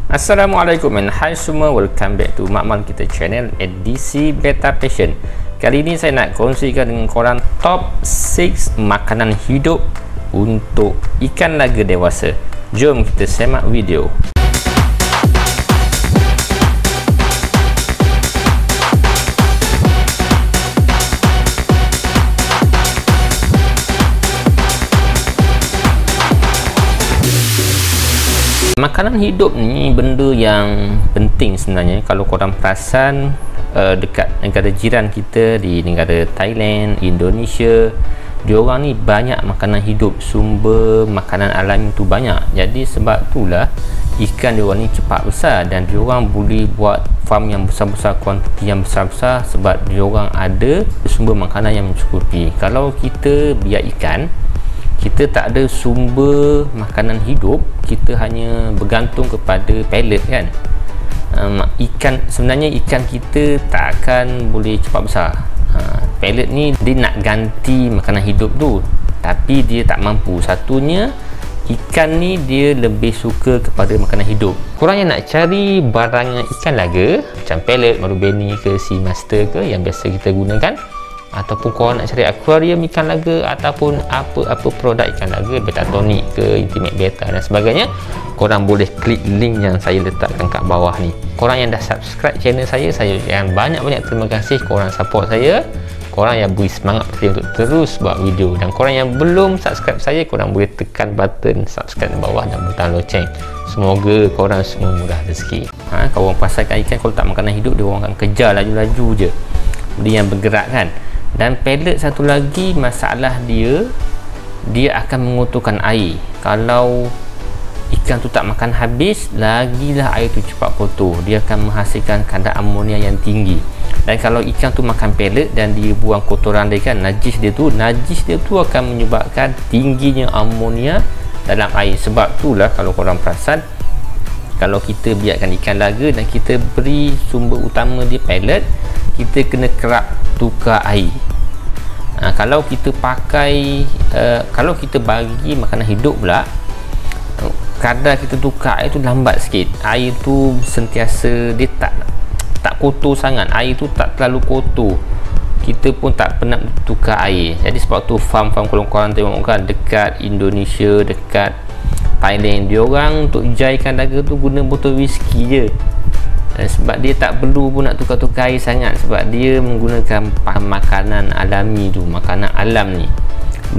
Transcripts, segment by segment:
Assalamualaikum and hai semua, welcome back to Makmal kita channel edisi Beta Passion. Kali ini saya nak kongsikan dengan korang top 6 makanan hidup untuk ikan laga dewasa. Jom kita semak video. Makanan hidup ni benda yang penting sebenarnya. Kalau korang perasan, dekat negara jiran kita di negara Thailand, Indonesia, diorang ni banyak makanan hidup, sumber makanan alami tu banyak. Jadi sebab itulah ikan diorang ni cepat besar dan diorang boleh buat farm yang besar-besar, kuantiti yang besar-besar sebab diorang ada sumber makanan yang mencukupi. Kalau kita biar ikan, kita tak ada sumber makanan hidup, kita hanya bergantung kepada pellet kan. Sebenarnya ikan kita tak akan boleh cepat besar. Pellet ni dia nak ganti makanan hidup tu, tapi dia tak mampu. Satunya, ikan ni dia lebih suka kepada makanan hidup. Korang yang nak cari barang ikan laga macam pellet, marubeni ke, sea master ke yang biasa kita gunakan, ataupun korang nak cari akuarium ikan laga, ataupun apa-apa produk ikan laga, beta tonic ke, intimate beta dan sebagainya, korang boleh klik link yang saya letakkan kat bawah ni. Korang yang dah subscribe channel saya yang banyak-banyak terima kasih. Korang support saya, korang yang beri semangat saya untuk terus buat video. Dan korang yang belum subscribe saya, korang boleh tekan button subscribe di bawah dan butang loceng. Semoga korang semua murah rezeki. Kalau orang pasarkan ikan, kalau tak makanan hidup, dia orang akan kejar laju-laju je, benda yang bergerak kan. Dan pellet satu lagi masalah dia akan mengotorkan air. Kalau ikan tu tak makan habis, lagilah air tu cepat kotor. Dia akan menghasilkan kadar amonia yang tinggi. Dan kalau ikan tu makan pellet dan dia buang kotoran dia kan, najis dia tu akan menyebabkan tingginya amonia dalam air. Sebab itulah kalau korang perasan, kalau kita biarkan ikan laga dan kita beri sumber utama dia pellet, kita kena kerap tukar air. Kalau kita pakai kalau kita bagi makanan hidup pula, kadar kita tukar air tu lambat sikit. Air tu sentiasa dia tak kotor sangat. Air tu tak terlalu kotor. Kita pun tak pernah tukar air. Jadi sebab tu farm-farm kalau korang tengok kan, dekat Indonesia, dekat Thailand, diorang untuk jaikan laga tu guna botol whisky je. Sebab dia tak perlu pun nak tukar-tukar air sangat, sebab dia menggunakan makanan alami tu, makanan alam ni,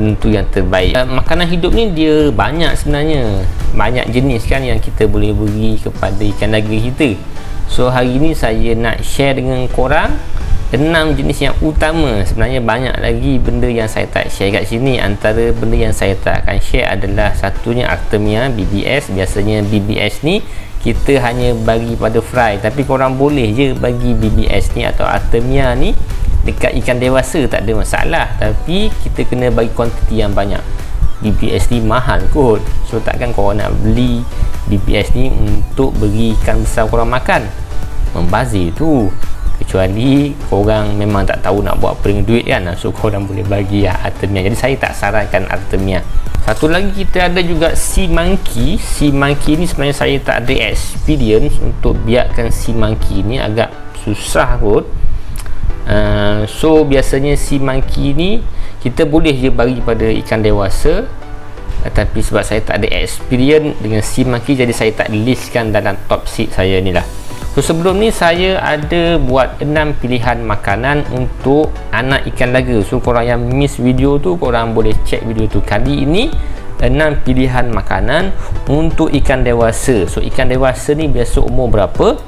itu yang terbaik. Makanan hidup ni dia banyak sebenarnya, banyak jenis kan yang kita boleh beri kepada ikan laga kita. So hari ni saya nak share dengan korang 6 jenis yang utama. Sebenarnya banyak lagi benda yang saya tak share kat sini. Antara benda yang saya tak akan share adalah satunya Artemia BBS. Biasanya BBS ni kita hanya bagi pada fry, tapi korang boleh je bagi BBS ni atau Artemia ni dekat ikan dewasa, tak ada masalah. Tapi kita kena bagi kuantiti yang banyak. BBS ni mahal kot, so takkan korang nak beli BBS ni untuk beri ikan besar korang makan, membazir tu. Kecuali korang memang tak tahu nak buat apa dengan duit kan, so korang boleh bagi Artemia. Jadi saya tak sarankan Artemia. Satu lagi kita ada juga sea monkey. Sea monkey ni sebenarnya saya tak ada experience untuk biarkan sea monkey ni, agak susah kot. So biasanya sea monkey ni kita boleh je bagi pada ikan dewasa, tapi sebab saya tak ada experience dengan sea monkey, jadi saya tak listkan dalam top 6 saya ni lah. So sebelum ni saya ada buat 6 pilihan makanan untuk anak ikan laga. So korang yang miss video tu, korang boleh check video tu. Kali ini 6 pilihan makanan untuk ikan dewasa. So ikan dewasa ni biasa umur berapa,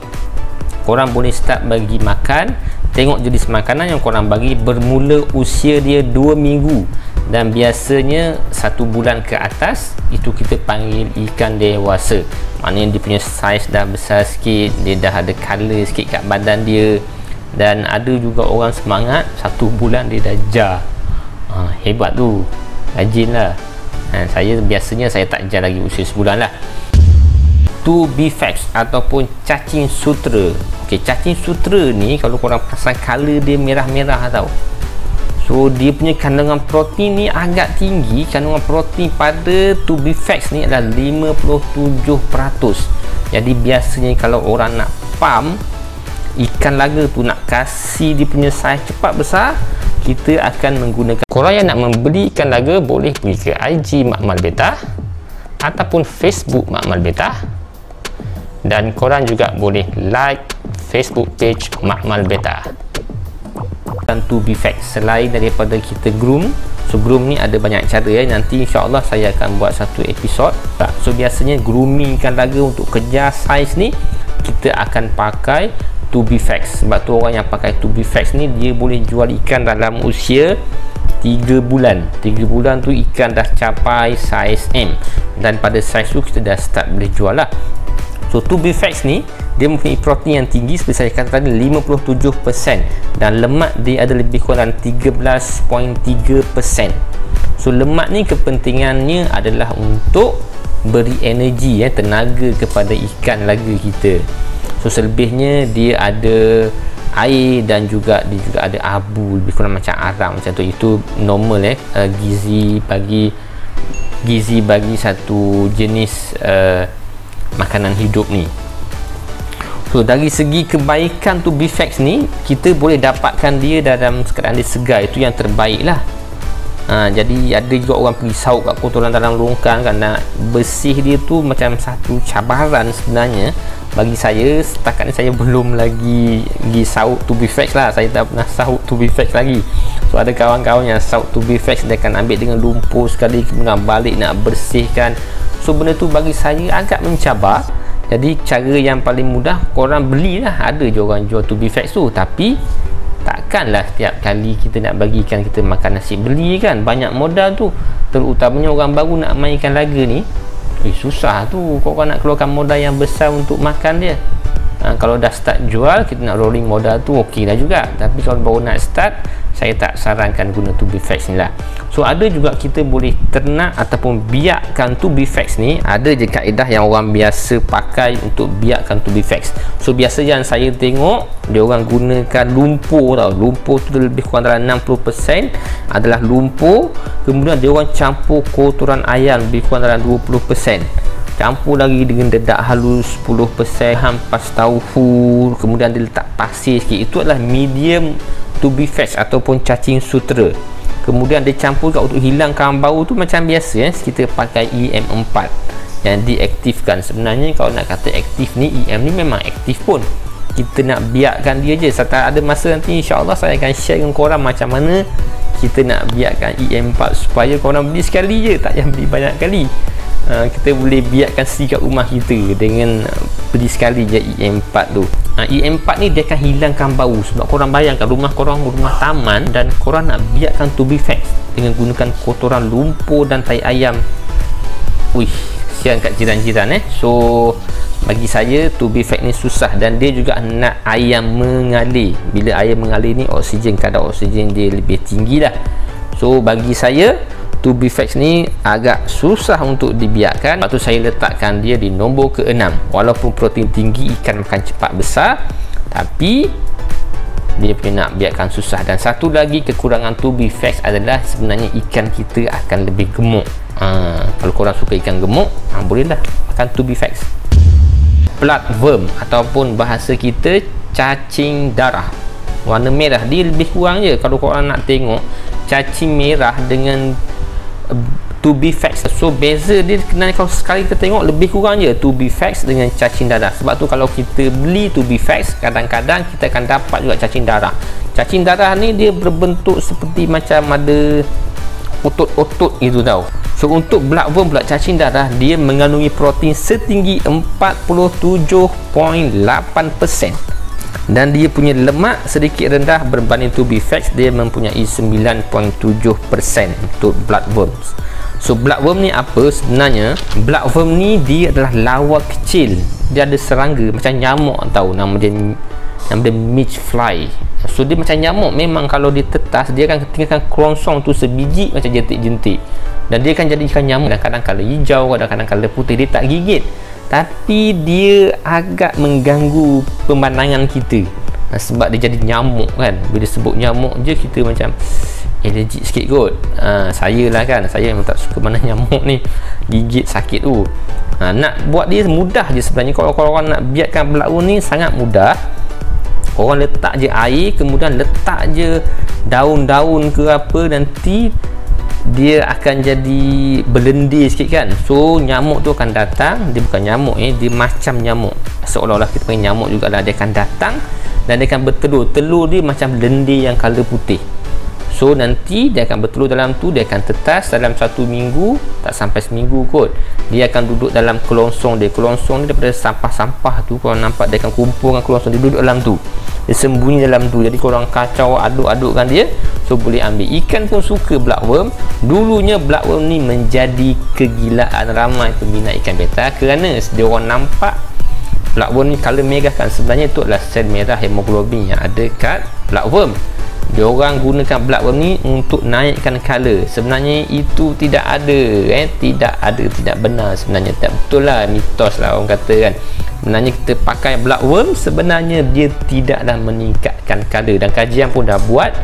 korang boleh start bagi makan. Tengok jenis makanan yang korang bagi, bermula usia dia 2 minggu dan biasanya 1 bulan ke atas, itu kita panggil ikan dewasa. Maknanya dia punya saiz dah besar sikit, dia dah ada colour sikit kat badan dia. Dan ada juga orang semangat 1 bulan dia dah jar. Hebat tu, rajin lah. Biasanya saya tak jar lagi usia sebulan lah. Tu Bifex ataupun cacing sutera. Okey, cacing sutera ni kalau korang perasan, color dia merah-merah tau. So So dia punya kandungan protein ni agak tinggi. Kandungan protein pada Tubifex ni adalah 57%. Jadi biasanya kalau orang nak pump ikan laga tu, nak kasih dia punya saiz cepat besar, kita akan menggunakan. Korang yang nak membeli ikan laga boleh pergi ke IG Makmal Beta ataupun Facebook Makmal Beta, dan korang juga boleh like Facebook page Makmal Beta. Dan Tubifex selain daripada kita groom, so groom ni ada banyak cara ya. Nanti insyaAllah saya akan buat satu episod. So biasanya grooming ikan laga untuk kejar saiz ni, kita akan pakai Tubifex. Sebab tu orang yang pakai Tubifex ni dia boleh jual ikan dalam usia 3 bulan. 3 bulan tu ikan dah capai saiz M, dan pada saiz tu kita dah start boleh jual lah. So Tubifex ni dia mempunyai protein yang tinggi seperti saya kata tadi, 57%, dan lemak dia ada lebih kurang 13.3%. So lemak ni kepentingannya adalah untuk beri energi ya, tenaga kepada ikan laga kita. So selebihnya dia ada air dan juga dia juga ada abu, lebih kurang macam arang macam tu. Itu normal gizi bagi satu jenis makanan hidup ni. So dari segi kebaikan Tubifex ni, kita boleh dapatkan dia dalam keadaan dia segar, itu yang terbaik lah. Jadi ada juga orang pergi saut kat kotoran dalam longkang kan, nak bersih dia tu macam satu cabaran sebenarnya. Bagi saya, setakat ni saya belum lagi pergi saut Tubifex lah. Saya tak pernah saut Tubifex lagi. So ada kawan-kawan yang saut Tubifex, dia akan ambil dengan lumpur sekali, kemudian balik nak bersihkan. So benda tu bagi saya agak mencabar. Jadi cara yang paling mudah, korang belilah. Ada je orang jual Tubifex tu, tapi takkanlah setiap kali kita nak bagi ikan kita makan nasi beli kan, banyak modal tu. Terutamanya orang baru nak main ikan laga ni, susah tu korang nak keluarkan modal yang besar untuk makan dia. Kalau dah start jual, kita nak rolling modal tu okey lah juga. Tapi kalau baru nak start, saya tak sarankan guna Tubifex ni lah. So ada juga kita boleh ternak ataupun biakkan Tubifex ni. Ada je kaedah yang orang biasa pakai untuk biakkan Tubifex. So biasa yang saya tengok, dia orang gunakan lumpur tau. Lumpur tu lebih kurang dalam 60% adalah lumpur. Kemudian dia orang campur kotoran ayam lebih kurang dalam 20%. Campur lagi dengan dedak halus 10%, hampas tauhu, kemudian dia letak pasir sikit. Itu adalah medium Tubifex ataupun cacing sutera. Kemudian dia campur juga untuk hilangkan bau tu macam biasa kita pakai EM4 yang diaktifkan. Sebenarnya kalau nak kata aktif ni, EM ni memang aktif pun, kita nak biarkan dia je. Serta ada masa nanti insyaAllah saya akan share dengan korang macam mana kita nak biarkan EM4 supaya korang beli sekali je, tak payah beli banyak kali. Kita boleh biarkan sendiri kat rumah kita dengan beli sekali je EM4 tu. EM4 ni dia akan hilangkan bau. Sebab korang bayangkan rumah korang rumah taman dan korang nak biarkan Tubifex dengan gunakan kotoran lumpur dan tai ayam. Wih, kesian kat jiran-jiran So bagi saya Tubifex ni susah, dan dia juga nak ayam mengalir. Bila ayam mengalir ni oksigen, kadar oksigen dia lebih tinggi lah. So bagi saya Tubifex ni agak susah untuk dibiarkan. Lepas tu saya letakkan dia di nombor ke-6. Walaupun protein tinggi, ikan makan cepat besar, tapi dia punya nak biarkan susah. Dan satu lagi kekurangan Tubifex adalah sebenarnya ikan kita akan lebih gemuk. Kalau korang suka ikan gemuk, bolehlah makan Tubifex. Bloodworm ataupun bahasa kita cacing darah warna merah, dia lebih kurang je. Kalau korang nak tengok cacing merah dengan Tubifex, so beza dia kena, kalau sekali kita tengok lebih kurang je Tubifex dengan cacing darah. Sebab tu kalau kita beli Tubifex, kadang-kadang kita akan dapat juga cacing darah. Cacing darah ni dia berbentuk seperti macam ada otot-otot gitu tau. So untuk bloodworm pula, cacing darah, dia mengandungi protein setinggi 47.8%, dan dia punya lemak sedikit rendah berbanding Tubifex. Dia mempunyai 9.7% untuk bloodworms. So bloodworm ni apa sebenarnya? Bloodworm ni dia adalah lawa kecil, dia ada serangga macam nyamuk tau, nama dia midge fly. So dia macam nyamuk, memang kalau dia tetas dia akan tinggalkan kerongsong tu sebiji macam jentik-jentik, dan dia akan jadi ikan nyamuk. Kadang-kadang colour hijau, kadang-kadang colour putih. Dia tak gigit, tapi dia agak mengganggu pemandangan kita. Sebab dia jadi nyamuk kan. Bila sebut nyamuk je kita macam allergic sikit kot. Saya lah kan, saya memang tak suka mana nyamuk ni gigit sakit tu. Nak buat dia mudah je sebenarnya. Kalau orang nak biarkan bloodworm ni sangat mudah. Orang letak je air, kemudian letak je daun-daun ke apa, nanti dia akan jadi berlendir sikit kan. So nyamuk tu akan datang. Dia bukan nyamuk, dia macam nyamuk, seolah-olah kita panggil nyamuk jugalah. Dia akan datang dan dia akan bertelur. Telur dia macam lendir yang color putih. So nanti dia akan bertelur dalam tu, dia akan tetas dalam 1 minggu, tak sampai seminggu kot. Dia akan duduk dalam kelongsong dia. Kelongsong dia daripada sampah-sampah tu, korang nampak dia akan kumpulkan kelongsong, dia duduk dalam tu, dia sembunyi dalam tu. Jadi korang kacau, aduk-adukkan dia, so boleh ambil. Ikan pun suka bloodworm. Dulunya bloodworm ni menjadi kegilaan ramai peminat ikan beta kerana dia orang nampak bloodworm ni color merah kan. Sebenarnya itu adalah sel merah hemoglobin yang ada kat bloodworm. Dia orang gunakan bloodworm ni untuk naikkan color. Sebenarnya itu tidak ada, tidak benar sebenarnya. Tak betul lah, mitos lah orang kata kan. Sebenarnya kita pakai bloodworm, sebenarnya dia tidaklah meningkatkan color. Dan kajian pun dah buat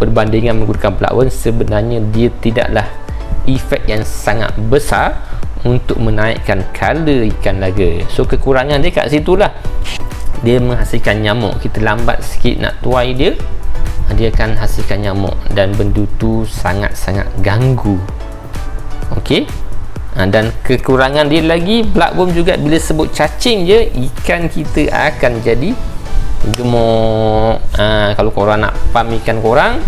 perbandingan menggunakan bloodworm, sebenarnya dia tidaklah efek yang sangat besar untuk menaikkan color ikan laga. So kekurangan dia kat situlah, dia menghasilkan nyamuk. Kita lambat sikit nak tuai dia, dia akan hasilkan nyamuk, dan benda tu sangat-sangat ganggu. Okey. Dan kekurangan dia lagi, bloodworm juga bila sebut cacing je, ikan kita akan jadi gemuk. Kalau korang nak pam ikan korang,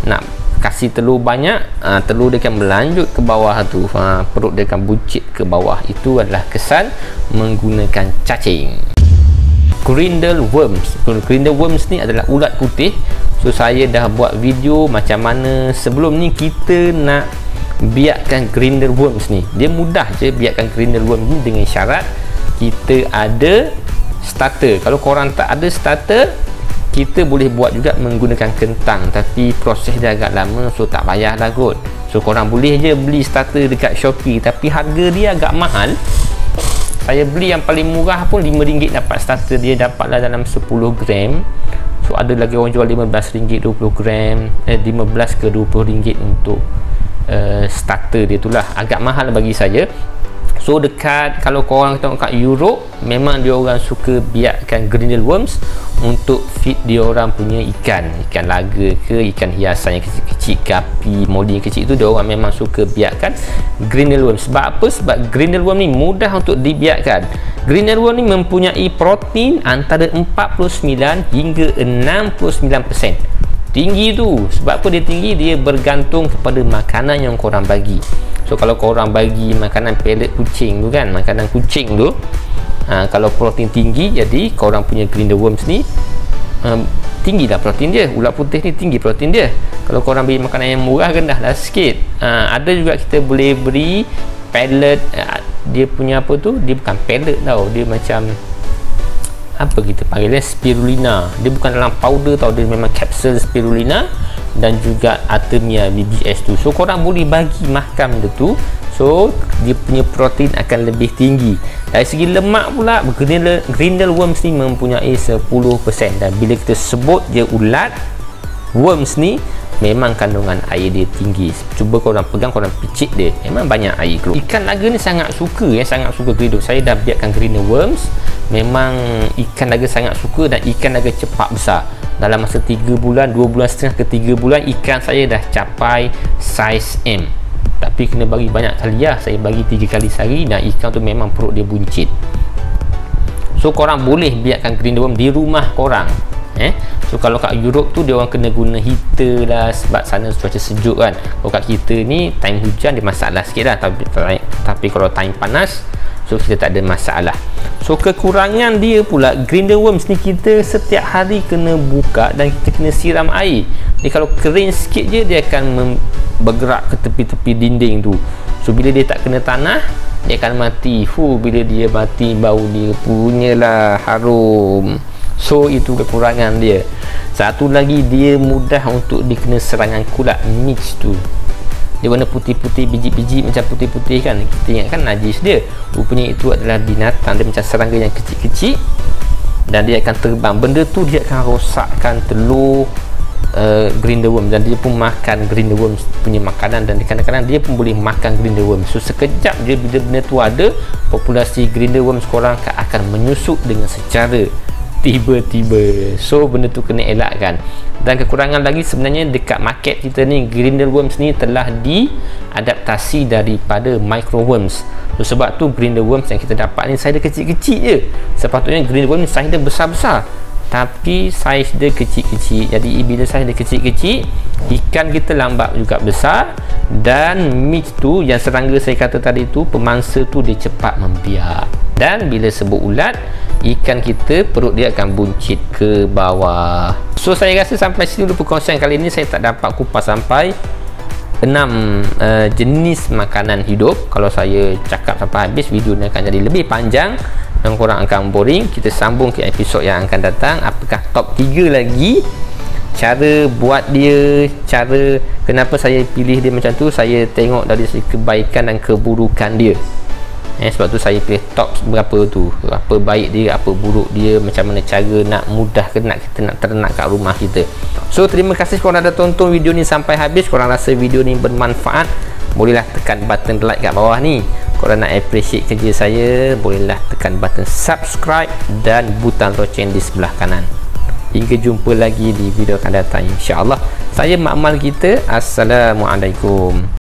nak kasih telur banyak, telur dia akan berlanjut ke bawah tu, perut dia akan buncit ke bawah. Itu adalah kesan menggunakan cacing. Grindle worms. Grindle worms ni adalah ulat putih. So saya dah buat video macam mana sebelum ni kita nak biarkan grindle worms ni. Dia mudah je biarkan grindle worms ni, dengan syarat kita ada starter. Kalau korang tak ada starter, kita boleh buat juga menggunakan kentang, tapi proses dia agak lama, so tak payahlah kot. So korang boleh je beli starter dekat Shopee, tapi harga dia agak mahal. Saya beli yang paling murah pun RM5 dapat starter. Dia dapatlah dalam 10 gram. So ada lagi orang jual RM15 20 gram, 15 ke RM20 untuk starter dia, itulah agak mahal bagi saya. So dekat, kalau korang tengok kat Europe, memang dia orang suka biarkan grindle worms untuk feed dia orang punya ikan laga ke, ikan hiasan yang kecil-kecil, gapi, molly yang kecil tu, dia orang memang suka biarkan grindle worms. Sebab apa? Sebab grindle worm ni mudah untuk dibiarkan. Grindle worm ni mempunyai protein antara 49 hingga 69%. Tinggi tu. Sebab apa dia tinggi? Dia bergantung kepada makanan yang korang bagi. So kalau korang bagi makanan pellet kucing tu kan, makanan kucing tu, kalau protein tinggi, jadi korang punya grindle worms ni tinggi dah protein dia. Ulat putih ni tinggi protein dia. Kalau korang beri makanan yang murah, rendah lah sikit. Ada juga kita boleh beri pellet. Dia punya apa tu, dia bukan pellet tau, dia macam apa kita panggilnya, spirulina. Dia bukan dalam powder tau, dia memang kapsul spirulina, dan juga Artemia BBS tu. So korang boleh bagi makan benda tu, so dia punya protein akan lebih tinggi. Dari segi lemak pula, grindle worms ni mempunyai 10%. Dan bila kita sebut dia ulat worms ni, memang kandungan air dia tinggi. Cuba korang pegang, korang picit dia, memang banyak air keluar. Ikan laga ni sangat suka grindle. Saya dah biarkan grindle worms, memang ikan laga sangat suka, dan ikan laga cepat besar. Dalam masa 3 bulan, 2 bulan setengah ke 3 bulan, ikan saya dah capai saiz M. Tapi kena bagi banyak kali lah. Saya bagi 3 kali sehari, dan ikan tu memang perut dia buncit. So korang boleh biarkan grindle worm di rumah korang. So kalau kat Europe tu, dia orang kena guna heater lah, sebab sana cuaca sejuk kan. Kalau kat kita ni time hujan dia masalah sikit lah, tapi kalau time panas, so kita tak ada masalah. So kekurangan dia pula, grindle worms ni kita setiap hari kena buka, dan kita kena siram air. Jadi kalau kering sikit je, dia akan bergerak ke tepi-tepi dinding tu. So bila dia tak kena tanah, dia akan mati. Bila dia mati, bau dia punyalah harum. So itu kekurangan dia. Satu lagi, dia mudah untuk dikena serangan kulat mitch tu. Dia warna putih-putih, biji-biji macam putih-putih kan, kita ingatkan najis dia. Rupanya itu adalah binatang, dia macam serangga yang kecil-kecil, dan dia akan terbang. Benda tu dia akan rosakkan telur grinderworm, dan dia pun makan grinderworm punya makanan, dan kadang-kadang dia pun boleh makan grinderworm. So sekejap je bila benda tu ada, populasi grinderworm korang akan menyusut dengan secara tiba-tiba. So benda tu kena elakkan. Dan kekurangan lagi sebenarnya dekat market kita ni, grinderworms ni telah diadaptasi daripada microworms. So, sebab tu grinderworms yang kita dapat ni saiz dia kecil-kecil je. Sepatutnya grinderworm ni saiz dia besar-besar, tapi saiz dia kecil-kecil. Jadi bila saiz dia kecil-kecil, ikan kita lambat juga besar, dan meat tu yang serangga saya kata tadi tu, pemangsa tu dia cepat membiak. Dan bila sebut ulat, ikan kita perut dia akan buncit ke bawah. So saya rasa sampai sini dulu perkongsian kali ini. Saya tak dapat kupas sampai 6 jenis makanan hidup. Kalau saya cakap sampai habis, video ni akan jadi lebih panjang dan korang akan boring. Kita sambung ke episod yang akan datang. Apakah top 3 lagi, cara buat dia, cara kenapa saya pilih dia macam tu. Saya tengok dari segi kebaikan dan keburukan dia. Sebab tu saya pilih top berapa tu, apa baik dia, apa buruk dia, macam mana cara nak mudah ke nak kita nak ternak kat rumah kita. So terima kasih korang dah tonton video ni sampai habis. Korang rasa video ni bermanfaat, bolehlah tekan button like kat bawah ni. Korang nak appreciate kerja saya, bolehlah tekan button subscribe dan butang loceng di sebelah kanan. Hingga jumpa lagi di video akan datang, insya-Allah. Saya Mak Mal kita. Assalamualaikum.